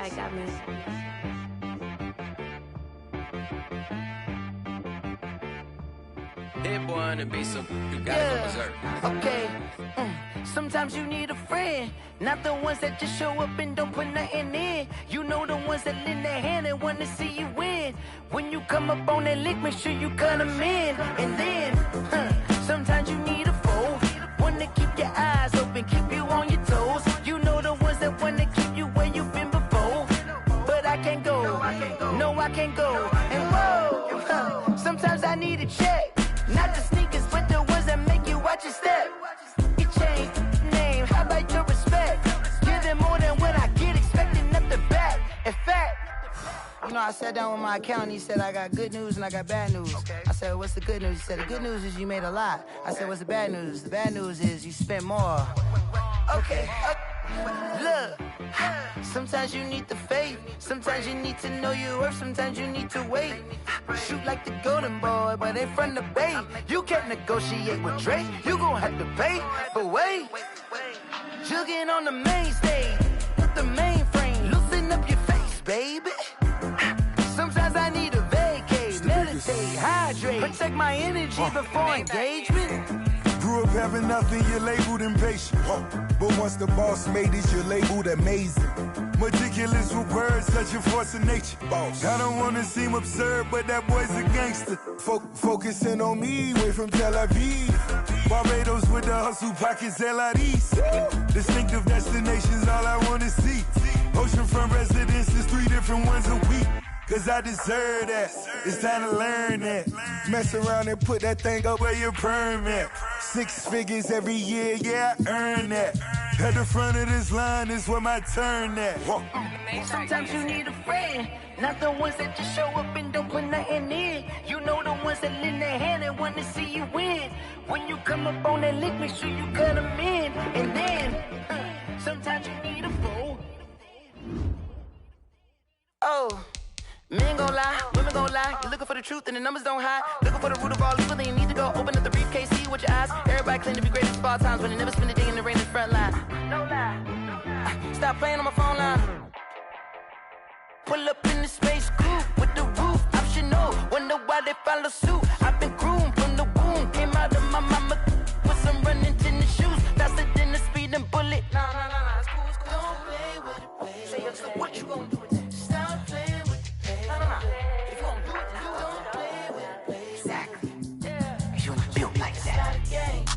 I got me. Hit boy on the beat, so you gotta go berserk. Okay. Sometimes you need a friend, not the ones that just show up and don't put nothing in. You know the ones that lend their hand and want to see you win. When you come up on that lick, make sure you cut them in. And then, sometimes you need a foe, one to keep your eyes open, keep you on your toes. You know the ones that want to keep you where you've been before. But I can't go, no I can't go. And whoa, sometimes I need a check, not the sneakers, but the ones that make you watch your step. Your chain, name, how about your respect? Give them more than what I get, expecting up the back. In fact, you know, I sat down with my accountant, he said I got good news and I got bad news. I said, what's the good news? He said, the good news is you made a lot. I said, what's the bad news? The bad news is you spent more. Okay, look, sometimes you need the faith, sometimes you need to know your worth, sometimes you need to wait. Shoot like the golden boy, but they from the bay. You can't negotiate with Drake, you gon' have to pay. But wait, jugging on the main stage, with the mainframe, loosen up your face, baby. Sometimes I need a vacate, meditate, hydrate, protect my energy before engagement. Grew up having nothing, you're labeled impatient. But once the boss made it, you're labeled amazing. Meticulous with words, such a force of nature. I don't wanna seem absurd, but that boy's a gangster. Focusing on me, way from Tel Aviv. Barbados with the hustle pockets, LIDs. Distinctive destinations, all I wanna see. Oceanfront residences, 3 different ones a week. Cause I deserve that, it's time to learn that. Mess around and put that thing up where your permit. 6 figures every year, yeah, I earn that. At the front of this line is where my turn at. Sometimes you need a friend, not the ones that just show up and don't put nothing in. You know the ones that lend their hand and want to see you win. When you come up on that lick, make sure you cut them in. And then, sometimes you need a foe. Oh. Men gon' lie, women gon' lie. You're looking for the truth and the numbers don't hide. Looking for the root of all evil, then you need to go open up the briefcase, see with your eyes. Everybody claim to be greatest of all times, but they never spend a day in the rain in the front line. No lie. Stop playing on my phone line. Pull up in the space coupe with the roof optional. Wonder why they follow suit. I've been groomed from the womb. Came out of my mama with some running tennis shoes. Faster than the speeding bullet. Nah, it's cool, it's cool. Don't play with it, play. Say, what you gon' do with that? Stop playing. If you gon' do it, you don't play with it. Exactly. Yeah. You built like that.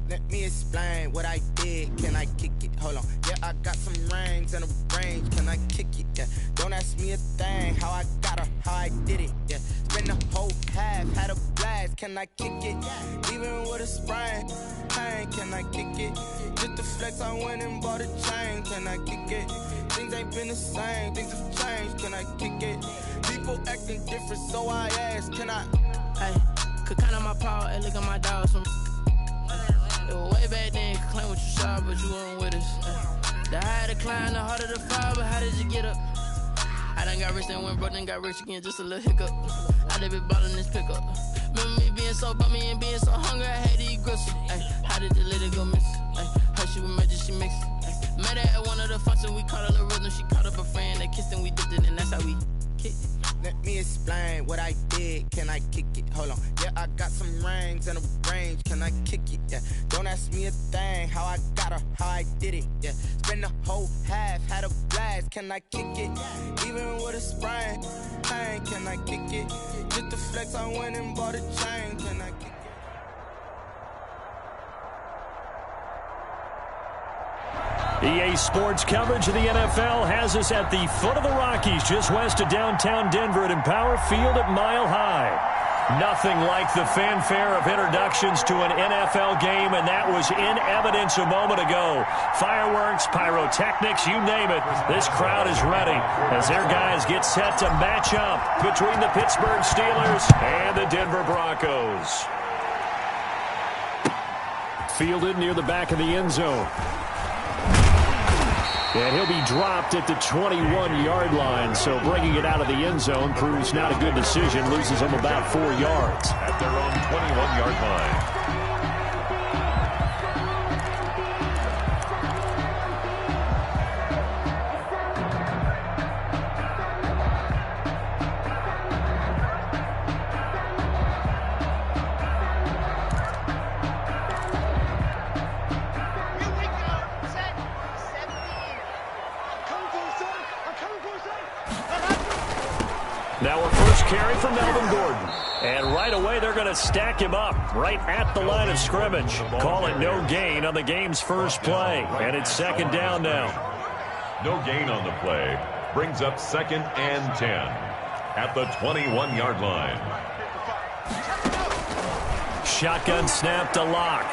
Let me explain what I did. Can I kick it? Hold on. Yeah, I got some rings and a range. Can I kick it? Yeah. Don't ask me a thing. How I got her, how I did it. Yeah. Spend the whole half, had a blast. Can I kick it? Even with a sprain. Pain, can I kick it? Just the flex, I went and bought a chain. Can I kick it? Things ain't been the same. Things have changed. Can I kick it? People acting different, so I ask, can I? Hey, could count on my power and look at my dogs. It was way back then, could claim what you saw, but you weren't with us. The higher the climb, the harder the fall, but how did you get up? I done got rich, then went broke, then got rich again, just a little hiccup. I done been ballin' this pickup. Remember me being so bummy and being so hungry, I had to eat gristle. Ay, how did the lady go miss? Ay, how she was magic, she mixed. Met her at one of the functions, we caught her the rhythm, she caught up a friend, they kissed and we dipped it, and that's how we kicked it. Let me explain what I did. Can I kick it? Hold on. Yeah, I got some rings and a range. Can I kick it? Yeah. Don't ask me a thing. How I got her, how I did it. Yeah. Spend the whole half, had a blast. Can I kick it? Even with a sprain. Pain, can I kick it? Just the flex, I went and bought a chain. Can I kick it? EA Sports coverage of the NFL has us at the foot of the Rockies, just west of downtown Denver at Empower Field at Mile High. Nothing like the fanfare of introductions to an NFL game, and that was in evidence a moment ago. Fireworks, pyrotechnics, you name it. This crowd is ready as their guys get set to match up between the Pittsburgh Steelers and the Denver Broncos. Fielded near the back of the end zone. And he'll be dropped at the 21-yard line, so bringing it out of the end zone proves not a good decision. Loses him about 4 yards. At their own 21-yard line. carry from Melvin Gordon. And right away, they're going to stack him up right at the line of scrimmage. Call it no gain on the game's first play. And it's second down now. No gain on the play. Brings up 2nd and 10 at the 21-yard line. Shotgun snap to Locke.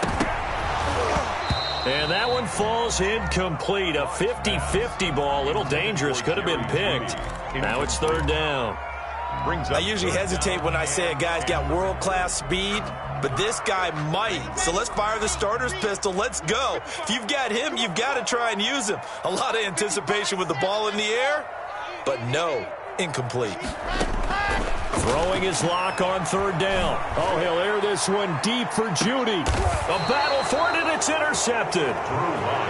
And that one falls incomplete. A 50-50 ball. A little dangerous. Could have been picked. Now it's third down. I usually hesitate when I say a guy's got world-class speed, but this guy might. So let's fire the starter's pistol. Let's go. If you've got him, you've got to try and use him. A lot of anticipation with the ball in the air, but no, incomplete. Throwing his Lock on third down. Oh, he'll air this one deep for Judy. A battle for it, and it's intercepted.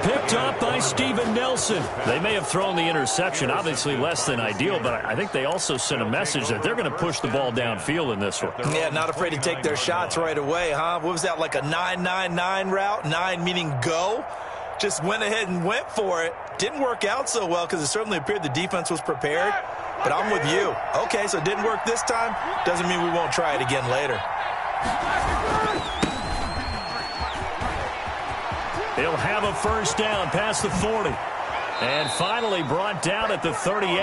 Picked up by Steven Nelson. They may have thrown the interception, obviously less than ideal, but I think they also sent a message that they're going to push the ball downfield in this one. Yeah, not afraid to take their shots right away, huh? What was that, like a 9-9-9 route? 9 meaning go? Just went ahead and went for it. Didn't work out so well because it certainly appeared the defense was prepared. But I'm with you. Okay, so it didn't work this time. Doesn't mean we won't try it again later. He'll have a first down past the 40. And finally brought down at the 38.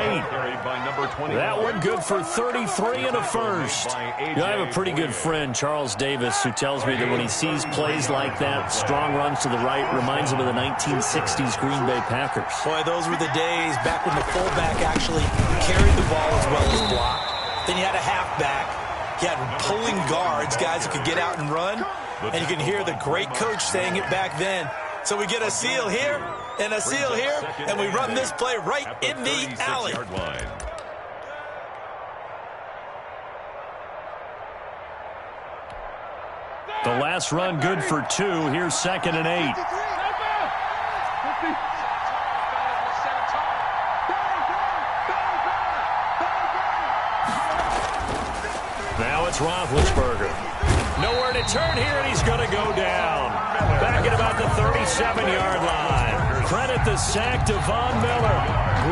That one good for 33 and a first. I have a pretty good friend, Charles Davis, who tells me that when he sees plays like that, strong runs to the right, reminds him of the 1960s Green Bay Packers. Boy, those were the days back when the fullback actually carried the ball as well as blocked. Then you had a halfback. You had pulling guards, guys who could get out and run. And you can hear the great coach saying it back then. So we get a seal here and a seal here, and we run this play right in the alley. The last run good for 2. Here's 2nd and 8. Now it's Roethlisberger. Nowhere to turn here, and he's going to go down. Back at about the 37-yard line. Credit the sack to Von Miller.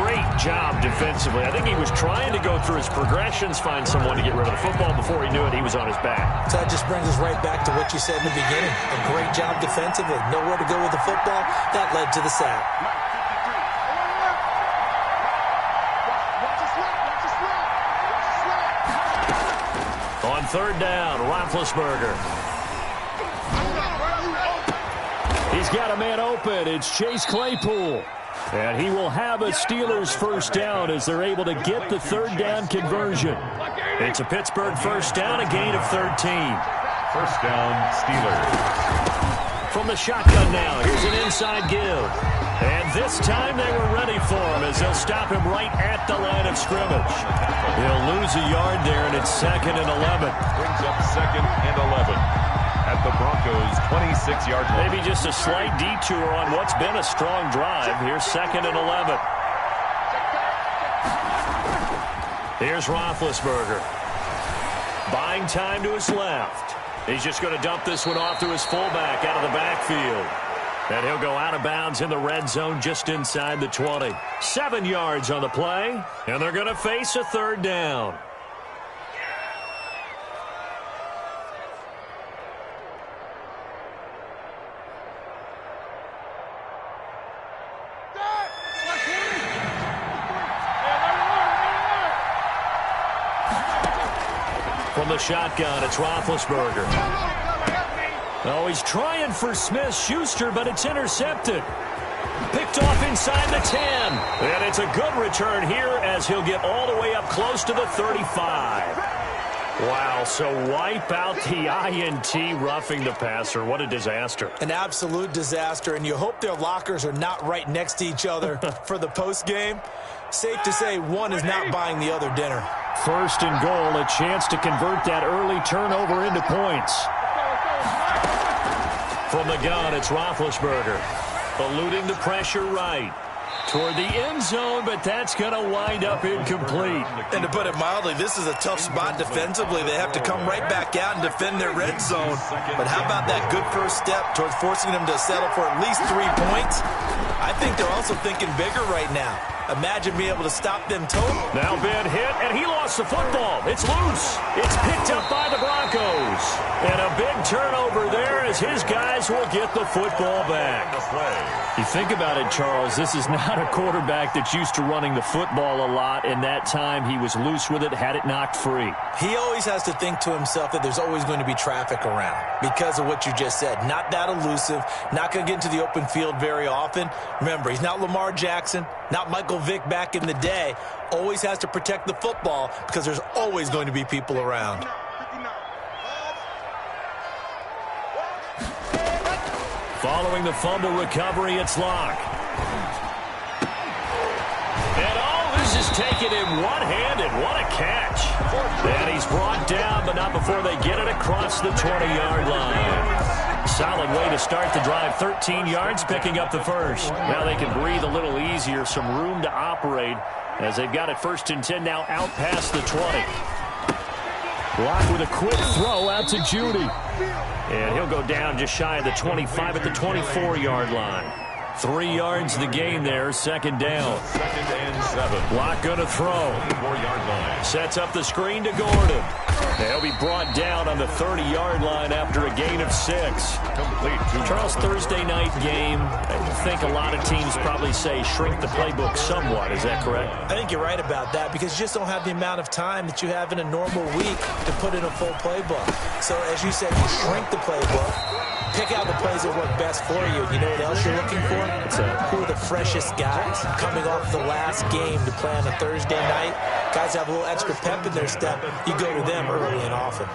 Great job defensively. I think he was trying to go through his progressions, find someone to get rid of the football. Before he knew it, he was on his back. So that just brings us right back to what you said in the beginning. A great job defensively. Nowhere to go with the football. That led to the sack. On third down, Roethlisberger. He's got a man open. It's Chase Claypool. And he will have a Steelers first down as they're able to get the third down conversion. It's a Pittsburgh first down, a gain of 13. First down, Steelers. From the shotgun now, here's an inside give. And this time they were ready for him as they'll stop him right at the line of scrimmage. He'll lose a yard there, and it's 2nd and 11. Brings up 2nd and 11 at the Broncos' 26-yard line. Maybe just a slight detour on what's been a strong drive. Here's 2nd and 11. Here's Roethlisberger. Buying time to his left. He's just going to dump this one off to his fullback out of the backfield. And he'll go out of bounds in the red zone just inside the 20. 7 yards on the play, and they're going to face a third down. From the shotgun, it's Roethlisberger. Oh, he's trying for Smith-Schuster, but it's intercepted. Picked off inside the 10. And it's a good return here as he'll get all the way up close to the 35. Wow, so wipe out the INT, roughing the passer. What a disaster. An absolute disaster, and you hope their lockers are not right next to each other for the postgame. Safe to say one is not buying the other dinner. First and goal, a chance to convert that early turnover into points. From the gun, it's Roethlisberger. Eluding the pressure right. toward the end zone, but that's going to wind up incomplete. And to put it mildly, this is a tough spot defensively. They have to come right back out and defend their red zone. But how about that good first step towards forcing them to settle for at least 3 points? I think they're also thinking bigger right now. Imagine being able to stop them total. Now Ben hit, and he lost the football. It's loose. It's picked up by the Broncos. And a big turnover there as his guys will get the football back. You think about it, Charles, this is not a quarterback that's used to running the football a lot, and that time he was loose with it, had it knocked free. He always has to think to himself that there's always going to be traffic around because of what you just said. Not that elusive, not going to get into the open field very often. Remember, he's not Lamar Jackson, not Michael Vick back in the day. Always has to protect the football because there's always going to be people around. Following the fumble recovery, it's Locke. And this is taken in one-handed. What a catch. And he's brought down, but not before they get it across the 20-yard line. Solid way to start the drive. 13 yards, picking up the first. Now they can breathe a little easier, some room to operate as they've got it 1st and 10 now out past the 20. Locke with a quick throw out to Judy. And he'll go down just shy of the 25 at the 24-yard line. 3 yards the gain there, 2nd down. 2nd and 7. Locke going to throw. 4-yard line. Sets up the screen to Gordon. They'll be brought down on the 30-yard line after a gain of 6. Complete. Charles, Thursday night game, I think a lot of teams probably say shrink the playbook somewhat. Is that correct? I think you're right about that because you just don't have the amount of time that you have in a normal week to put in a full playbook. So as you said, you shrink the playbook. Pick out the plays that work best for you. You know what else you're looking for? Who are the freshest guys coming off the last game to play on a Thursday night? Guys have a little extra pep in their step. You go to them early and often.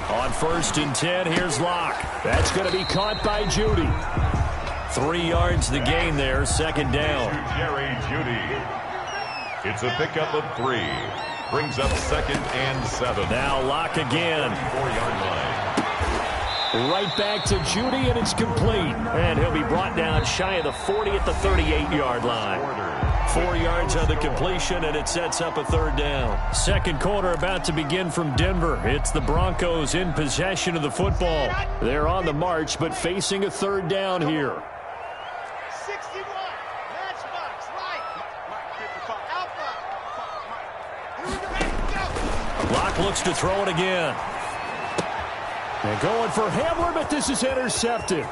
On 1st and 10, here's Locke. That's going to be caught by Judy. 3 yards the gain there, 2nd down. Jerry Judy. It's a pickup of 3. Brings up 2nd and 7. Now Locke again. 4-yard line. Right back to Judy, and it's complete. And he'll be brought down shy of the 40 at the 38-yard line. 4 yards on the completion, and it sets up a 3rd down. Second quarter about to begin from Denver. It's the Broncos in possession of the football. They're on the march, but facing a 3rd down here. 61, matchbox, right. Locke looks to throw it again. And going for Hamler, but this is intercepted.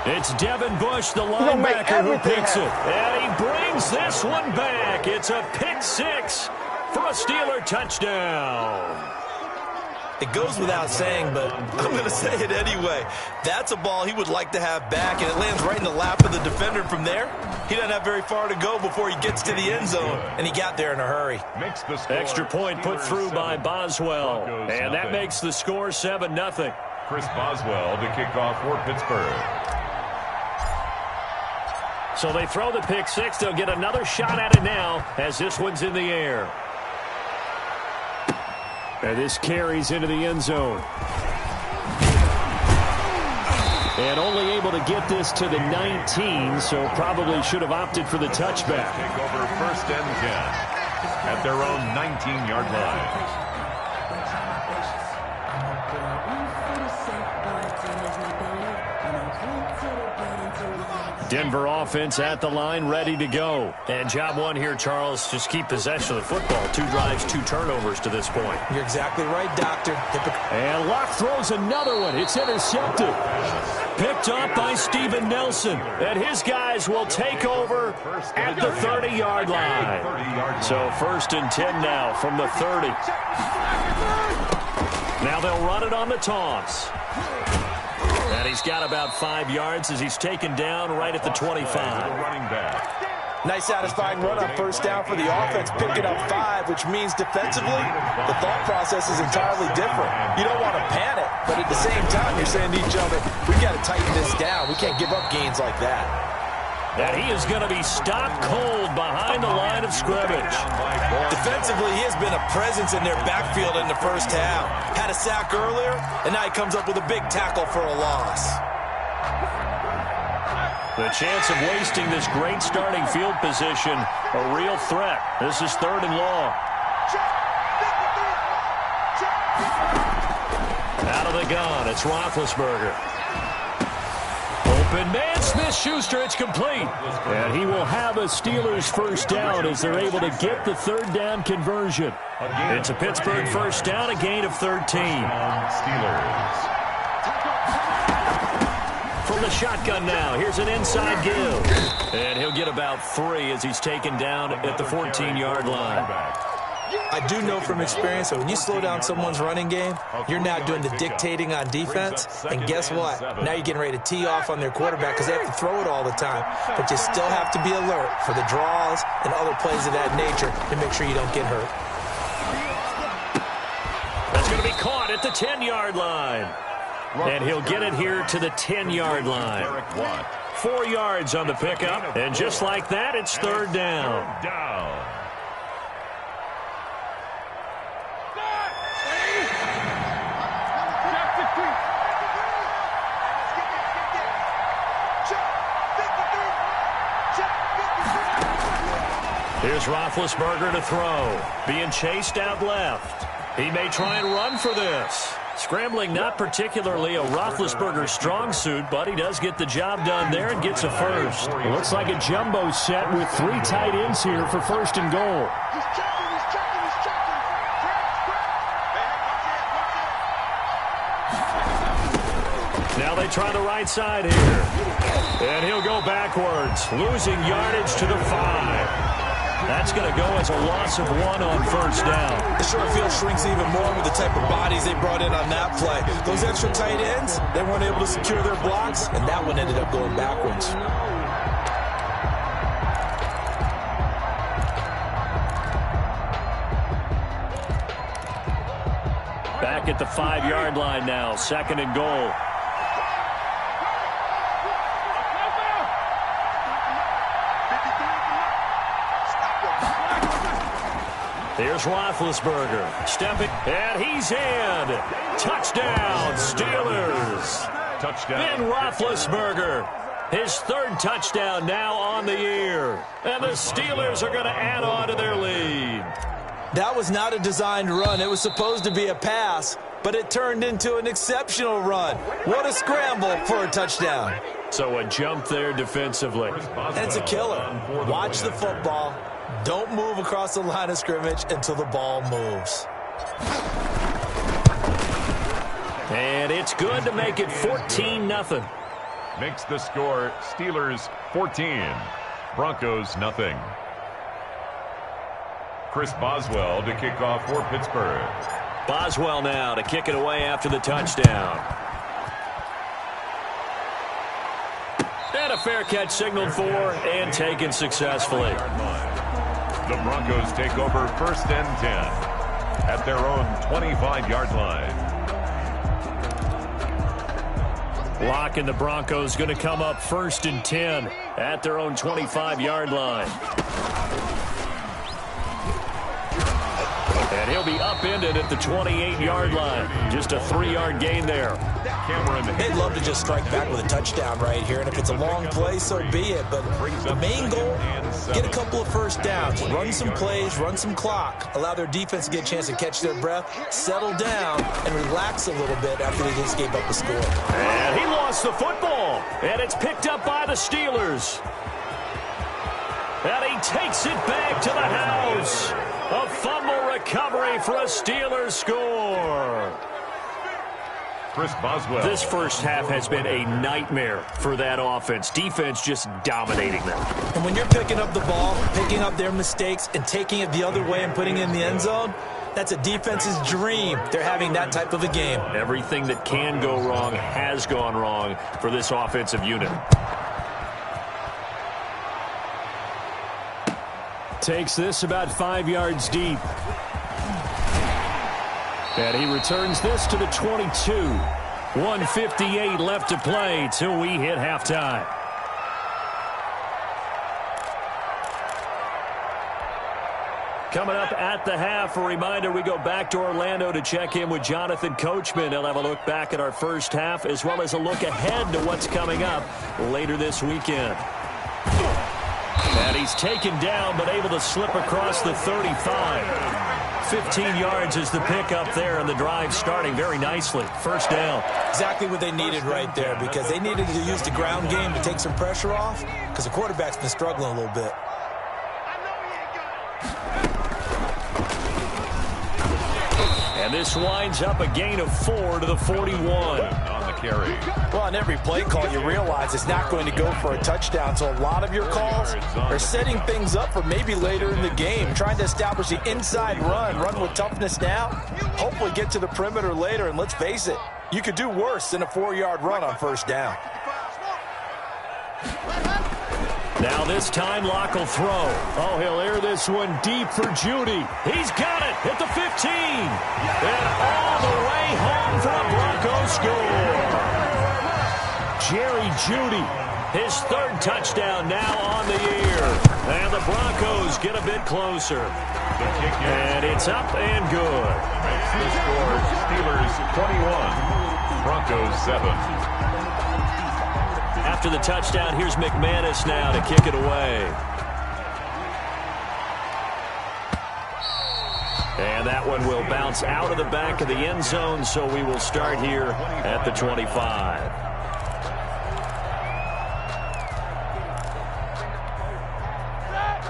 It's Devin Bush, the linebacker, who picks it. And he brings this one back. It's a pick 6 for a Steeler touchdown. It goes without saying, but I'm going to say it anyway. That's a ball he would like to have back, and it lands right in the lap of the defender. From there, he doesn't have very far to go before he gets to the end zone, and he got there in a hurry. Extra point put through by Boswell, and that makes the score 7-0. Chris Boswell to kick off for Pittsburgh. So they throw the pick 6. They'll get another shot at it now as this one's in the air. And this carries into the end zone. And only able to get this to the 19, so probably should have opted for the touchback. Take over 1st and 10 at their own 19-yard line. Denver offense at the line, ready to go. And job one here, Charles, just keep possession of the football. 2 drives, 2 turnovers to this point. You're exactly right, Doctor. And Locke throws another one. It's intercepted. Picked up by Steven Nelson. And his guys will take over at the 30-yard line. So 1st and 10 now from the 30. Now they'll run it on the toss. And he's got about 5 yards as he's taken down right at the 25. Nice satisfying run on 1st down for the offense, picking up 5, which means defensively, the thought process is entirely different. You don't want to panic, but at the same time, you're saying to each other, we got to tighten this down. We can't give up gains like that. And he is going to be stopped cold behind the line of scrimmage. Defensively, he has been a presence in their backfield in the 1st half. Had a sack earlier, and now he comes up with a big tackle for a loss. The chance of wasting this great starting field position, a real threat. This is 3rd and long. Out of the gun, it's Roethlisberger. Open man, Smith-Schuster, it's complete. And he will have a Steelers first down as they're able to get the 3rd down conversion. It's a Pittsburgh first down, a gain of 13. Steelers. From the shotgun now, here's an inside give. And he'll get about 3 as he's taken down at the 14-yard line. I do know from experience that when you slow down someone's running game, you're now doing the dictating on defense. And guess what? Now you're getting ready to tee off on their quarterback because they have to throw it all the time. But you still have to be alert for the draws and other plays of that nature to make sure you don't get hurt. That's going to be caught at the 10-yard line. And he'll get it here to the 10-yard line. 4 yards on the pickup. And just like that, it's 3rd down. Here's Roethlisberger to throw. Being chased out left. He may try and run for this. Scrambling not particularly a Roethlisberger strong suit, but he does get the job done there and gets a first. It looks like a jumbo set with 3 tight ends here for 1st and goal. Now they try the right side here. And he'll go backwards, losing yardage to the 5. That's going to go as a loss of 1 on first down. The short field shrinks even more with the type of bodies they brought in on that play. Those extra tight ends, they weren't able to secure their blocks, and that one ended up going backwards. Back at the 5-yard line now, 2nd and goal. Here's Roethlisberger. Stepping, and he's in. Touchdown, Steelers. Touchdown. Ben Roethlisberger. His 3rd touchdown now on the year. And the Steelers are going to add on to their lead. That was not a designed run. It was supposed to be a pass, but it turned into an exceptional run. What a scramble for a touchdown. So a jump there defensively. And it's a killer. Watch the football. Don't move across the line of scrimmage until the ball moves. And it's good to make it 14-0. Makes the score Steelers 14, Broncos nothing. Chris Boswell to kick off for Pittsburgh. Boswell now to kick it away after the touchdown. And a fair catch signaled for and taken successfully. The Broncos take over 1st and 10 at their own 25-yard line. Lock and the Broncos going to come up 1st and 10 at their own 25-yard line. And he'll be upended at the 28-yard line. Just a 3-yard gain there. They'd love to just strike back with a touchdown right here, and if it's a long play, so be it. But the main goal, get a couple of first downs, run some plays, run some clock, allow their defense to get a chance to catch their breath, settle down, and relax a little bit after they just gave up the score. And he lost the football, and it's picked up by the Steelers. And he takes it back to the house. A fumble recovery for a Steelers score. Chris Boswell. This first half has been a nightmare for that offense. Defense just dominating them. And when you're picking up the ball, picking up their mistakes, and taking it the other way and putting it in the end zone, that's a defense's dream. They're having that type of a game. Everything that can go wrong has gone wrong for this offensive unit. Takes this about 5 yards deep. And he returns this to the 22. 1:58 left to play till we hit halftime. Coming up at the half, a reminder, we go back to Orlando to check in with Jonathan Coachman. He'll have a look back at our first half as well as a look ahead to what's coming up later this weekend. And he's taken down but able to slip across the 35. 15 yards is the pickup there, and the drive starting very nicely. First down. Exactly what they needed right there, because they needed to use the ground game to take some pressure off, because the quarterback's been struggling a little bit. And this winds up a gain of 4 to the 41. On the carry. Well, on every play call, you realize it's not going to go for a touchdown. So a lot of your calls are setting things up for maybe later in the game, trying to establish the inside run with toughness now, hopefully get to the perimeter later. And let's face it, you could do worse than a 4-yard run on first down. Now this time Locke will throw. Oh, he'll air this one deep for Judy. He's got it at the 15. And all the way home for a Broncos score. Jerry Judy, his third touchdown now on the year. And the Broncos get a bit closer. And it's up and good. The score, Steelers 21, Broncos 7. After the touchdown, here's McManus now to kick it away. And that one will bounce out of the back of the end zone, so we will start here at the 25.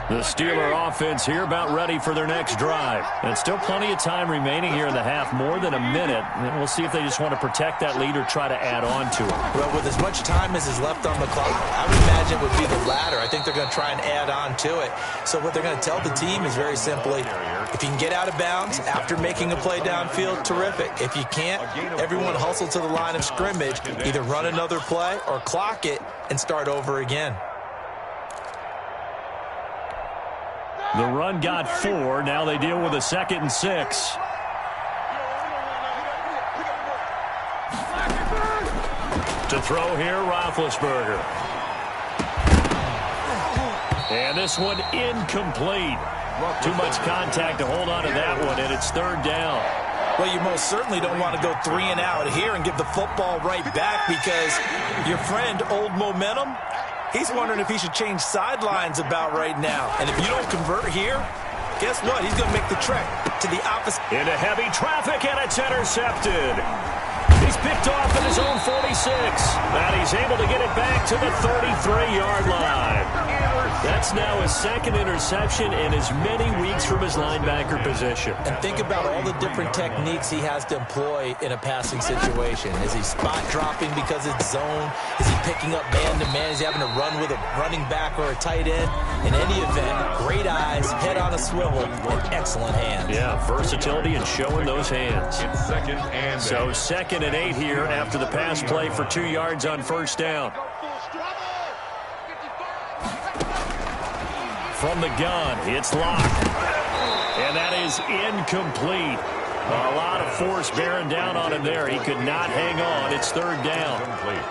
The Steeler offense here about ready for their next drive. And still plenty of time remaining here in the half, more than a minute. And we'll see if they just want to protect that lead or try to add on to it. Well, with as much time as is left on the clock, I would imagine it would be the latter. I think they're going to try and add on to it. So what they're going to tell the team is very simply, if you can get out of bounds after making a play downfield, terrific. If you can't, everyone hustle to the line of scrimmage, either run another play or clock it and start over again. The run got 4. Now they deal with a 2nd and 6. To throw here, Roethlisberger. And this one incomplete. Too much contact to hold on to that one, and it's 3rd down. Well, you most certainly don't want to go 3 and out here and give the football right back, because your friend, Old Momentum, he's wondering if he should change sidelines about right now. And if you don't convert here, guess what? He's going to make the trek to the opposite. Into heavy traffic, and it's intercepted. He's picked off at his own 46. And he's able to get it back to the 33-yard line. That's now his 2nd interception in as many weeks from his linebacker position. And think about all the different techniques he has to employ in a passing situation. Is he spot dropping because it's zone? Is he picking up man-to-man? Is he having to run with a running back or a tight end? In any event, great eyes, head on a swivel, and excellent hands. Yeah, versatility and showing those hands. It's 2nd and 8. So 2nd and 8 here after the pass play for 2 yards on first down. From the gun, it's Locke. And that is incomplete. A lot of force bearing down on him there. He could not hang on. It's 3rd down.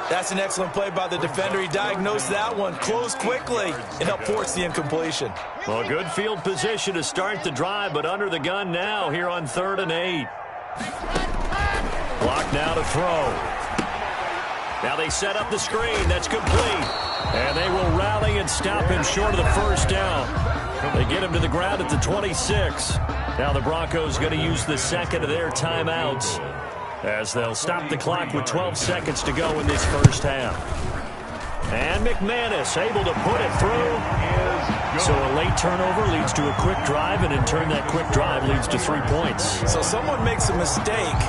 That's an excellent play by the defender. He diagnosed that one, closed quickly, and helped force the incompletion. Well, good field position to start the drive, but under the gun now here on 3rd and 8. Locke now to throw. Now they set up the screen. That's complete. And they will rally and stop him short of the first down. They get him to the ground at the 26. Now the Broncos going to use the 2nd of their timeouts as they'll stop the clock with 12 seconds to go in this first half. And McManus able to put it through. So a late turnover leads to a quick drive, and in turn that quick drive leads to 3 points. So someone makes a mistake,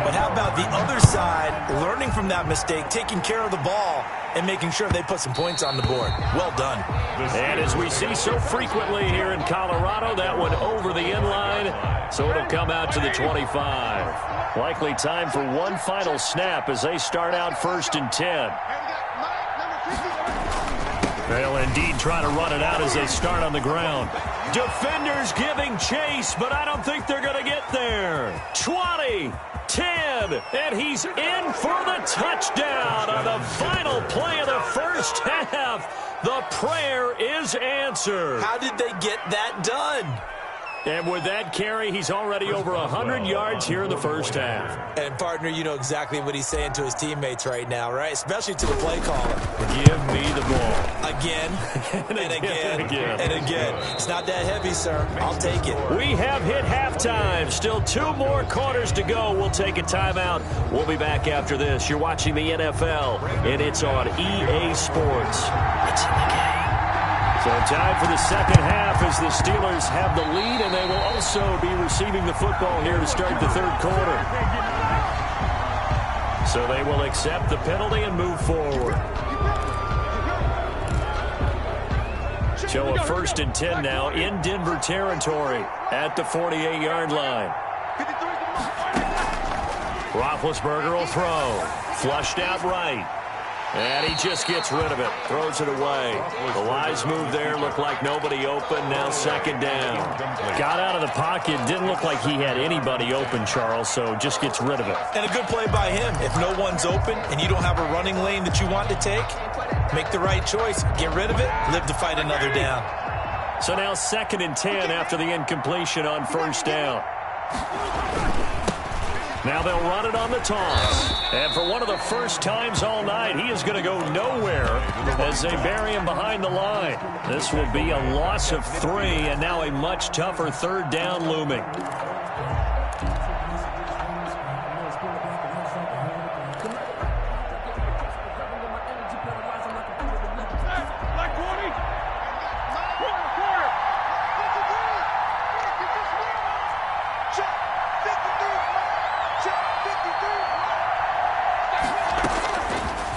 but how about the other side learning from that mistake, taking care of the ball, and making sure they put some points on the board? Well done. And as we see so frequently here in Colorado, that one over the end line, so it'll come out to the 25. Likely time for one final snap as they start out 1st and 10. They'll indeed try to run it out as they start on the ground. Defenders giving chase, but I don't think they're going to get there. 20, 10, and he's in for the touchdown on the final play of the first half. The prayer is answered. How did they get that done? And with that carry, he's already over 100 yards here in the first half. And, partner, you know exactly what he's saying to his teammates right now, right? Especially to the play caller. Give me the ball. Again, and again, and again. It's not that heavy, sir. I'll take it. We have hit halftime. Still 2 more quarters to go. We'll take a timeout. We'll be back after this. You're watching the NFL, and it's on EA Sports. It's in the game. So time for the second half as the Steelers have the lead, and they will also be receiving the football here to start the third quarter. So they will accept the penalty and move forward. So a 1st and 10 now in Denver territory at the 48-yard line. Roethlisberger will throw. Flushed out right. And he just gets rid of it. Throws it away. The wise move there. Looked like nobody open. Now 2nd down. Got out of the pocket. Didn't look like he had anybody open, Charles, so just gets rid of it. And a good play by him. If no one's open and you don't have a running lane that you want to take, make the right choice. Get rid of it. Live to fight another down. So now 2nd and 10 after the incompletion on 1st down. Now they'll run it on the toss. And for one of the first times all night, he is going to go nowhere as they bury him behind the line. This will be a loss of 3, and now a much tougher 3rd down looming.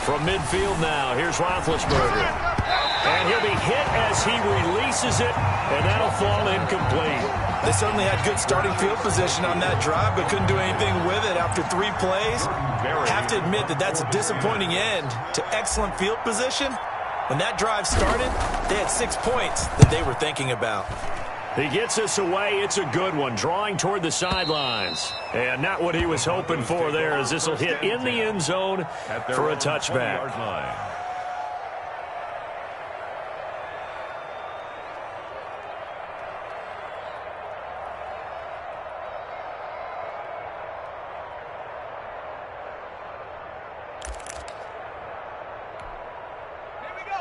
From midfield now, here's Roethlisberger. And he'll be hit as he releases it, and that'll fall incomplete. They certainly had good starting field position on that drive, but couldn't do anything with it after 3 plays. Have to admit that that's a disappointing end to excellent field position. When that drive started, they had 6 points that they were thinking about. He gets us away. It's a good one, drawing toward the sidelines. And not what he was hoping for there, as this will hit in the end zone for a touchback.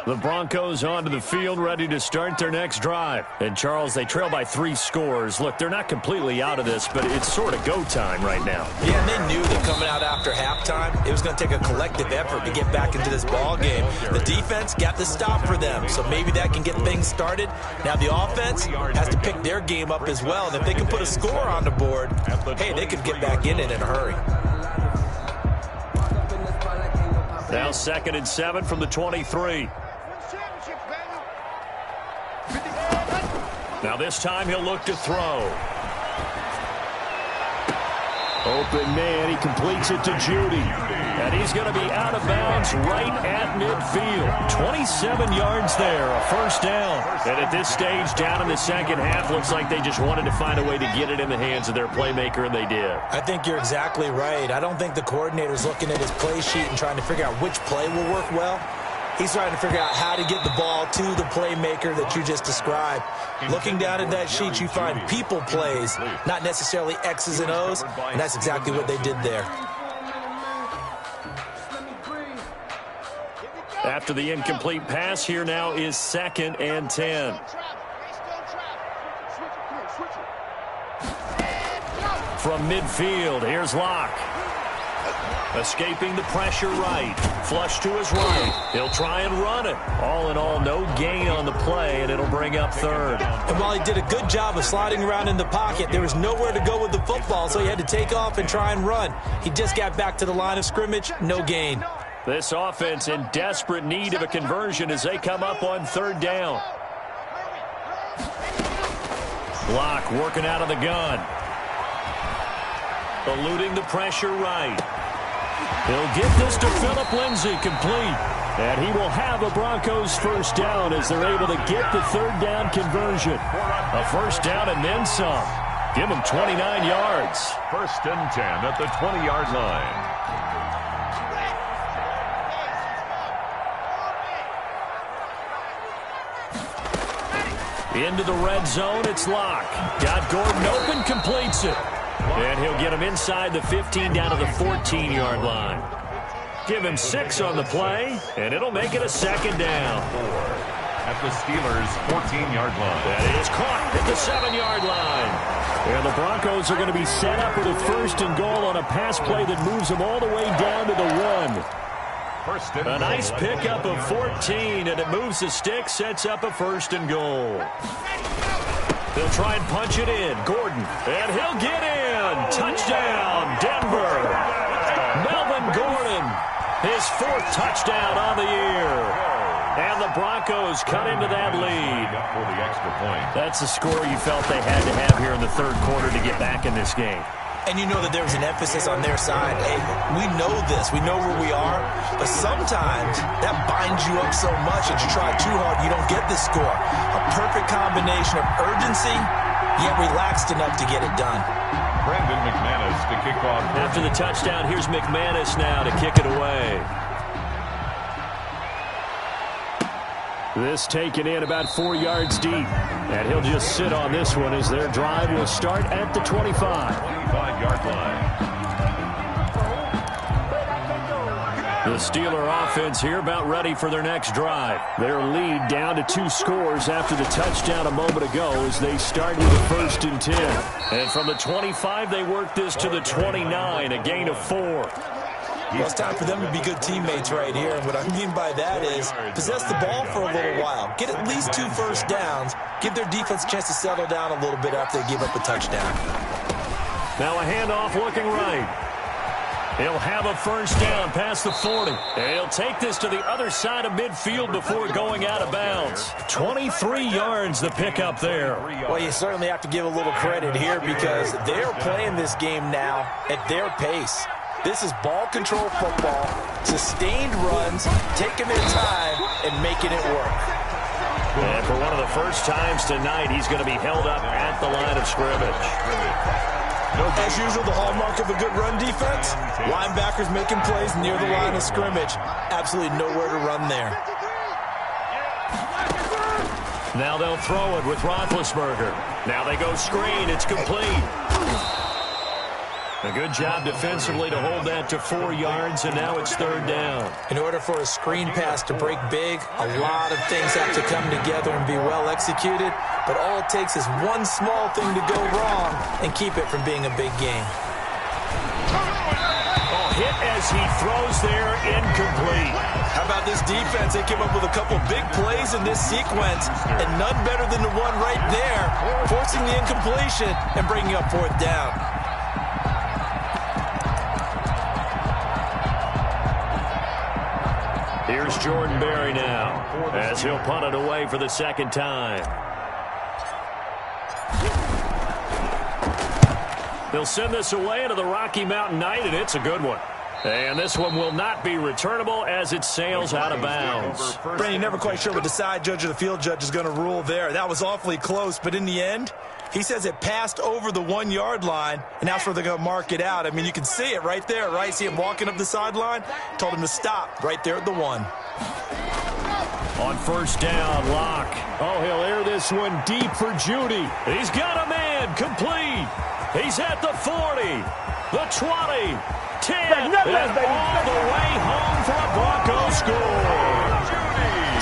The Broncos onto the field, ready to start their next drive. And, Charles, they trail by 3 scores. Look, they're not completely out of this, but it's sort of go time right now. Yeah, and they knew that coming out after halftime, it was going to take a collective effort to get back into this ball game. The defense got the stop for them, so maybe that can get things started. Now the offense has to pick their game up as well, and if they can put a score on the board, hey, they could get back in it in a hurry. Now 2nd and 7 from the 23. Now this time he'll look to throw. Open man, he completes it to Judy. And he's going to be out of bounds right at midfield. 27 yards there, a 1st down. And at this stage, down in the second half, looks like they just wanted to find a way to get it in the hands of their playmaker, and they did. I think you're exactly right. I don't think the coordinator's looking at his play sheet and trying to figure out which play will work well. He's trying to figure out how to get the ball to the playmaker that you just described. Looking down at that sheet, you find people plays, not necessarily X's and O's, and that's exactly what they did there. After the incomplete pass, here now is 2nd and 10. From midfield, here's Locke. Escaping the pressure right. Flush to his right. He'll try and run it. All in all, no gain on the play, and it'll bring up 3rd. And while he did a good job of sliding around in the pocket, there was nowhere to go with the football, so he had to take off and try and run. He just got back to the line of scrimmage, no gain. This offense in desperate need of a conversion as they come up on 3rd down. Locke working out of the gun. Eluding the pressure right. He'll get this to Phillip Lindsay, complete. And he will have a Broncos 1st down as they're able to get the 3rd down conversion. A 1st down and then some. Give him 29 yards. 1st and 10 at the 20-yard line. Into the red zone, it's Locke. Got Gordon open, completes it. And he'll get him inside the 15 down to the 14-yard line. Give him 6 on the play, and it'll make it a second down. At the Steelers' 14-yard line. That is caught at the 7-yard line. And the Broncos are going to be set up with a 1st and goal on a pass play that moves them all the way down to the 1. A nice pickup of 14, and it moves the stick, sets up a 1st and goal. They'll try and punch it in. Gordon, and he'll get in. Touchdown, Denver. Melvin Gordon, his 4th touchdown on the year. And the Broncos cut into that lead. For the extra point. That's the score you felt they had to have here in the 3rd quarter to get back in this game. And you know that there was an emphasis on their side. Hey, we know this. We know where we are. But sometimes that binds you up so much that you try too hard, you don't get the score. A perfect combination of urgency, yet relaxed enough to get it done. Brandon McManus to kick off. After the touchdown, here's McManus now to kick it away. This taken in about 4 yards deep. And he'll just sit on this one as their drive will start at the 25. 25-yard line. The Steeler offense here about ready for their next drive. Their lead down to 2 scores after the touchdown a moment ago as they start with a 1st and 10. And from the 25, they work this to the 29, a gain of 4. Well, it's time for them to be good teammates right here. And what I mean by that is possess the ball for a little while. Get at least 2 first downs. Give their defense a chance to settle down a little bit after they give up a touchdown. Now a handoff looking right. He'll have a 1st down past the 40. And he'll take this to the other side of midfield before going out of bounds. 23 yards the pickup there. Well, you certainly have to give a little credit here because they're playing this game now at their pace. This is ball control football, sustained runs, taking their time, and making it work. And for one of the first times tonight, he's going to be held up at the line of scrimmage. As usual, the hallmark of a good run defense, linebackers making plays near the line of scrimmage. Absolutely nowhere to run there. Now they'll throw it with Roethlisberger. Now they go screen. It's complete. A good job defensively to hold that to 4 yards, and now it's 3rd down. In order for a screen pass to break big, a lot of things have to come together and be well executed, but all it takes is one small thing to go wrong and keep it from being a big game. Oh, hit as he throws there, incomplete. How about this defense? They came up with a couple big plays in this sequence, and none better than the one right there, forcing the incompletion and bringing up 4th down. Here's Jordan Berry now as he'll punt it away for the 2nd time. They'll send this away into the Rocky Mountain Night, and it's a good one. And this one will not be returnable as it sails out of bounds. Brandon, you're never quite sure what the side judge or the field judge is going to rule there. That was awfully close, but in the end, he says it passed over the 1-yard line, and that's where they're going to mark it out. I mean, you can see it right there, right? See him walking up the sideline? Told him to stop right there at the 1. On 1st down, Locke. Oh, he'll air this one deep for Judy. He's got a man, complete. He's at the 40, the 20, 10, and all the way home for a Bronco score.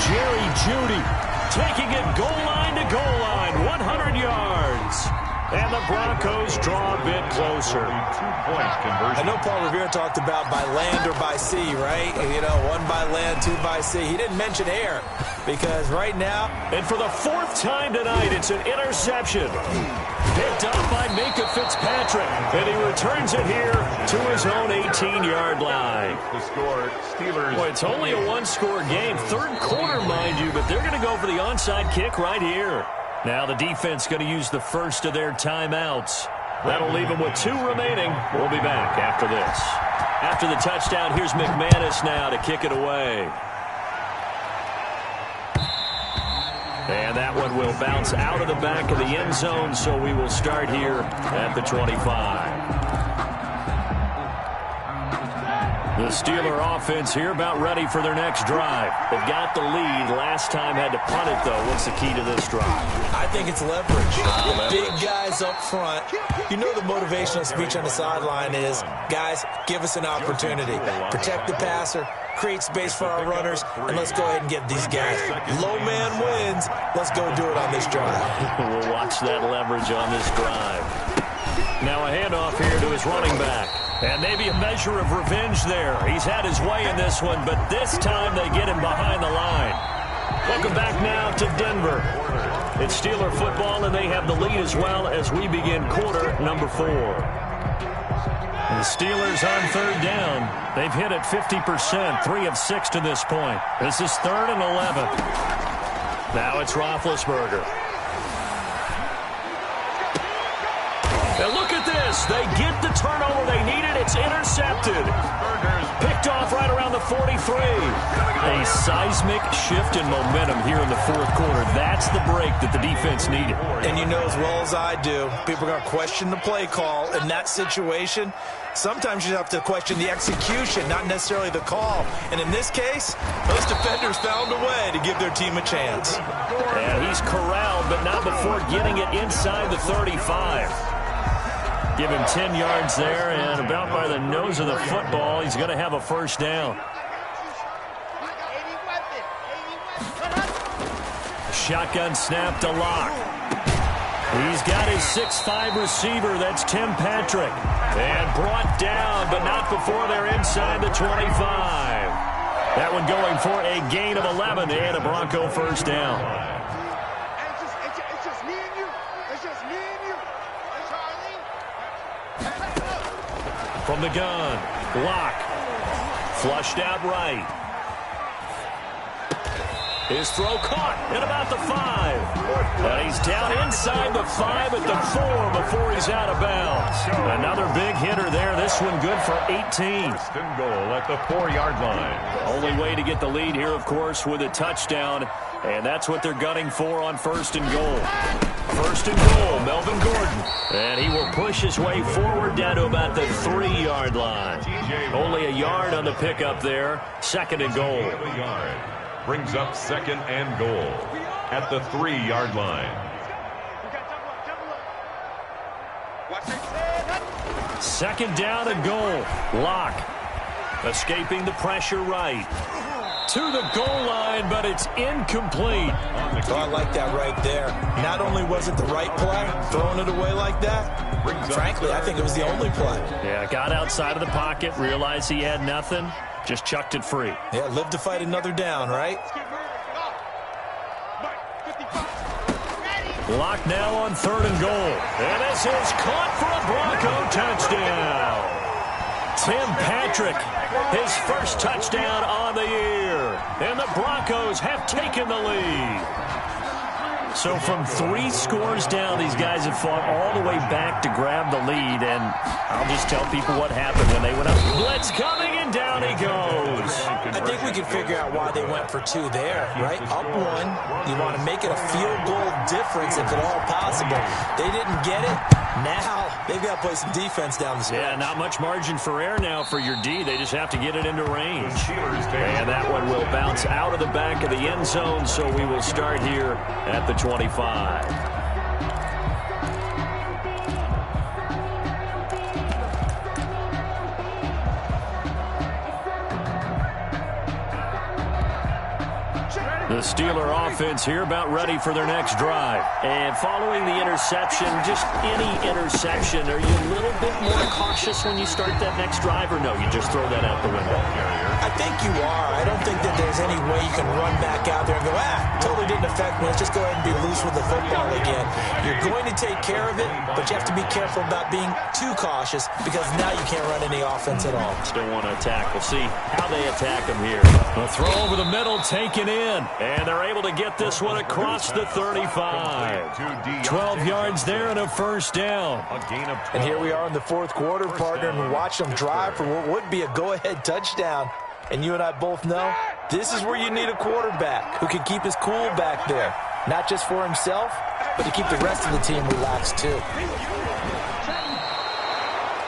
Jerry Judy taking it goal line to goal line, 100 yards. And the Broncos draw a bit closer. 2-point conversion. I know Paul Revere talked about by land or by sea, right? You know, 1 by land, 2 by sea. He didn't mention air because right now. And for the 4th time tonight, it's an interception. Picked up by Minka Fitzpatrick. And he returns it here to his own 18-yard line. The score, Steelers. Boy, it's only a 1-score game. 3rd quarter, mind you, but they're going to go for the onside kick right here. Now the defense going to use the first of their timeouts. That'll leave them with 2 remaining. We'll be back after this. After the touchdown, here's McManus now to kick it away. And that one will bounce out of the back of the end zone, so we will start here at the 25. The Steeler offense here about ready for their next drive. They've got the lead. Last time had to punt it, though. What's the key to this drive? I think it's leverage. The big guys up front. You know the motivational speech on the sideline is, guys, give us an opportunity. Protect the passer, create space for our runners, and let's go ahead and get these guys. Low man wins. Let's go do it on this drive. We'll watch that leverage on this drive. Now a handoff here to his running back. And maybe a measure of revenge there. He's had his way in this one, but this time they get him behind the line. Welcome back now to Denver. It's Steeler football, and they have the lead as well as we begin quarter number 4. The Steelers on third down. They've hit it 50%, 3 of 6 to this point. This is 3rd and 11. Now it's Roethlisberger. And look at this. They get the turnover they needed. It's intercepted. Picked off right around the 43. A seismic shift in momentum here in the fourth quarter. That's the break that the defense needed. And you know as well as I do, people are going to question the play call in that situation. Sometimes you have to question the execution, not necessarily the call. And in this case, those defenders found a way to give their team a chance. And he's corralled, but not before getting it inside the 35. Give him 10 yards there, and about by the nose of the football, he's going to have a first down. Shotgun snap to Locke. He's got his 6'5 receiver. That's Tim Patrick. And brought down, but not before they're inside the 25. That one going for a gain of 11 and a Bronco first down. From the gun, Locke. Flushed out right. His throw caught at about the 5. And he's down inside the 5 at the 4 before he's out of bounds. Another big hitter there. This one good for 18. First and goal at the 4-yard line. Only way to get the lead here, of course, with a touchdown. And that's what they're gunning for on first and goal. First and goal, Melvin Gordon. And he will push his way forward down to about the 3-yard line. Only a yard on the pickup there. Second and goal. Brings up second and goal at the 3-yard line. Second down and goal. Locke escaping the pressure right. To the goal line, but it's incomplete. Oh, I like that right there. Not only was it the right play, throwing it away like that, frankly, I think it was the only play. Yeah, got outside of the pocket, realized he had nothing, just chucked it free. Yeah, live to fight another down, right? Locke now on third and goal. And this is caught for a Bronco touchdown. Tim Patrick, his first touchdown on the year. And the Broncos have taken the lead. So from 3 scores down, these guys have fought all the way back to grab the lead. And I'll just tell people what happened when they went up. Blitz coming, and down he goes. I think we can figure out why they went for 2 there, right? Up 1, you want to make it a field goal difference if at all possible. They didn't get it. Now they've got to play some defense down the stretch. Yeah, not much margin for error now for your D. They just have to get it into range. And that one will bounce out of the back of the end zone, so we will start here at the 25. The Steeler offense here about ready for their next drive. And following the interception, just any interception, are you a little bit more cautious when you start that next drive, or no, you just throw that out the window? I think you are. I don't think that there's any way you can run back out there and go, totally didn't affect me. Let's just go ahead and be loose with the football again. You're going to take care of it, but you have to be careful about being too cautious because now you can't run any offense at all. Still want to attack. We'll see how they attack them here. A throw over the middle, taken in. And they're able to get this one across the 35. 12 yards there and a first down. And here we are in the fourth quarter, partner, and we watch them drive for what would be a go-ahead touchdown. And you and I both know this is where you need a quarterback who can keep his cool back there. Not just for himself, but to keep the rest of the team relaxed too.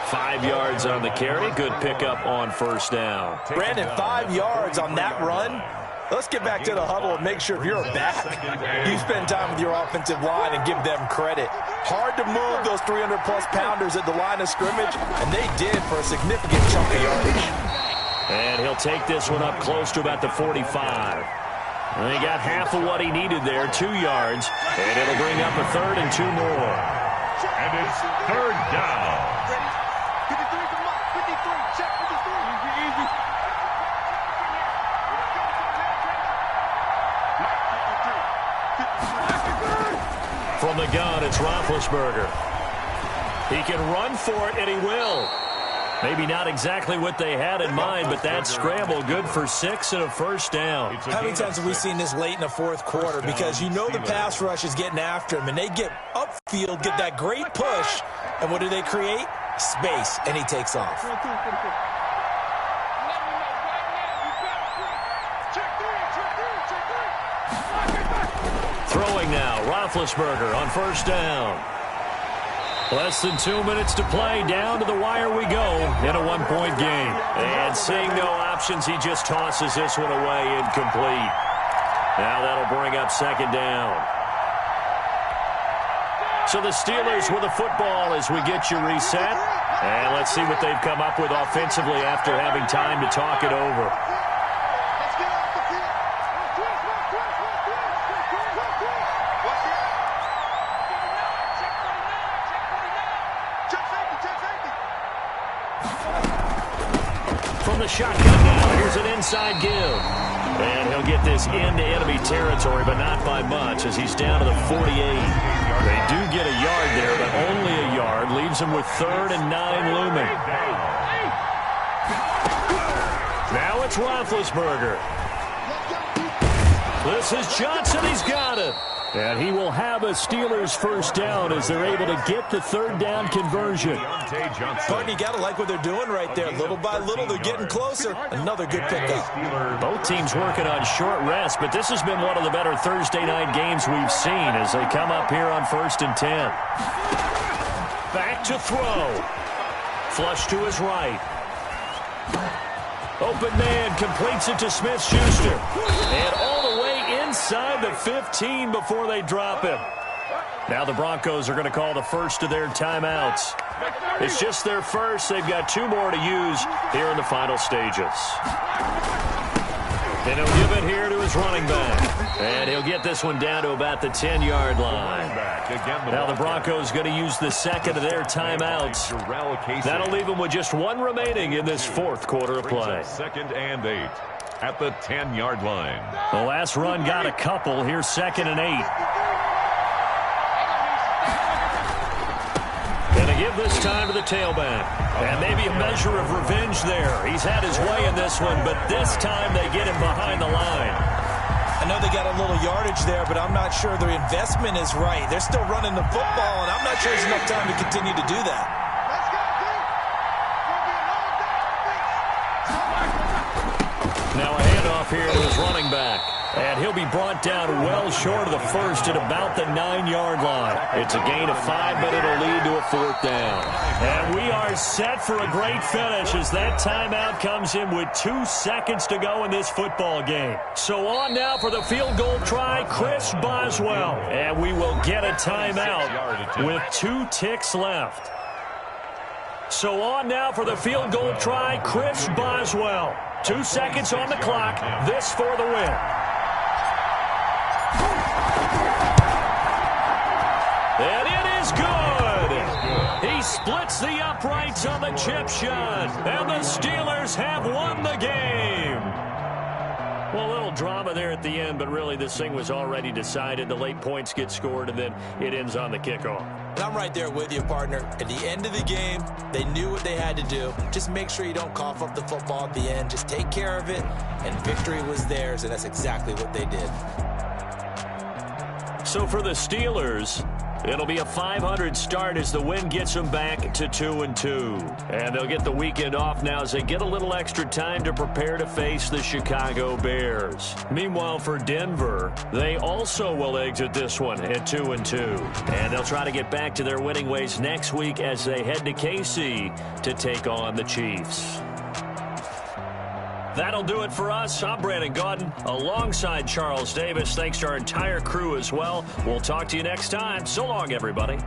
5 yards on the carry. Good pickup on first down. Brandon, 5 yards on that run. Let's get back to the huddle and make sure if you're a back, you spend time with your offensive line and give them credit. Hard to move those 300-plus pounders at the line of scrimmage, and they did for a significant chunk of yardage. And he'll take this one up close to about the 45. And he got half of what he needed there, 2 yards, and it'll bring up a 3rd and 2 more. And it's 3rd down. 53, come on, 53, check 53. Easy. From the gun, it's Roethlisberger. He can run for it, and he will. Maybe not exactly what they had in mind, but that scramble good for 6 and a first down. How many times have we seen this late in the fourth quarter? Because you know the pass rush is getting after him, and they get upfield, get that great push, and what do they create? Space, and he takes off. Throwing now, Roethlisberger on first down. Less than 2 minutes to play. Down to the wire we go in a 1-point game. And seeing no options, he just tosses this one away incomplete. Now that'll bring up 2nd down. So the Steelers with the football as we get you reset. And let's see what they've come up with offensively after having time to talk it over. From the shotgun now, here's an inside give. And he'll get this into enemy territory, but not by much as he's down to the 48. They do get a yard there, but only a yard. Leaves him with 3rd and 9 looming. Now it's Roethlisberger. This is Johnson. He's got it. And he will have a Steelers first down as they're able to get the 3rd down conversion. Barton, you got to like what they're doing right there. Little by little, they're getting closer. Another good pickup. Both teams working on short rest, but this has been one of the better Thursday night games we've seen as they come up here on 1st and 10. Back to throw. Flush to his right. Open man completes it to Smith-Schuster. And all the way inside the 15 before they drop him. Now the Broncos are going to call the first of their timeouts. It's just their first. They've got 2 more to use here in the final stages. And he'll give it here to his running back. And he'll get this one down to about the 10-yard line. Now the Broncos going to use the 2nd of their timeouts. That'll leave them with just 1 remaining in this 4th quarter of play. 2nd and 8 at the 10-yard line. The last run got a couple. Here's 2nd and 8. And to give this time to the tailback. And maybe a measure of revenge there. He's had his way in this one, but this time they get him behind the line. I know they got a little yardage there, but I'm not sure their investment is right. They're still running the football, and I'm not sure there's enough time to continue to do that. Now a handoff here to his running back. And he'll be brought down well short of the first at about the 9-yard line. It's a gain of 5, but it'll lead to a 4th down. And we are set for a great finish as that timeout comes in with 2 seconds to go in this football game. So on now for the field goal try, Chris Boswell. And we will get a timeout with 2 ticks left. So on now for the field goal try, Chris Boswell. 2 seconds on the clock. This for the win. And it is good. He splits the uprights on the chip shot. And the Steelers have won the game. Well, a little drama there at the end, but really this thing was already decided. The late points get scored, and then it ends on the kickoff. And I'm right there with you, partner. At the end of the game, they knew what they had to do. Just make sure you don't cough up the football at the end. Just take care of it, and victory was theirs, and that's exactly what they did. So for the Steelers, It'll be a 500 start as the win gets them back to 2-2. And they'll get the weekend off now as they get a little extra time to prepare to face the Chicago Bears. Meanwhile, for Denver, they also will exit this one at 2-2. And they'll try to get back to their winning ways next week as they head to KC to take on the Chiefs. That'll do it for us. I'm Brandon Gaudin alongside Charles Davis. Thanks to our entire crew as well. We'll talk to you next time. So long, everybody.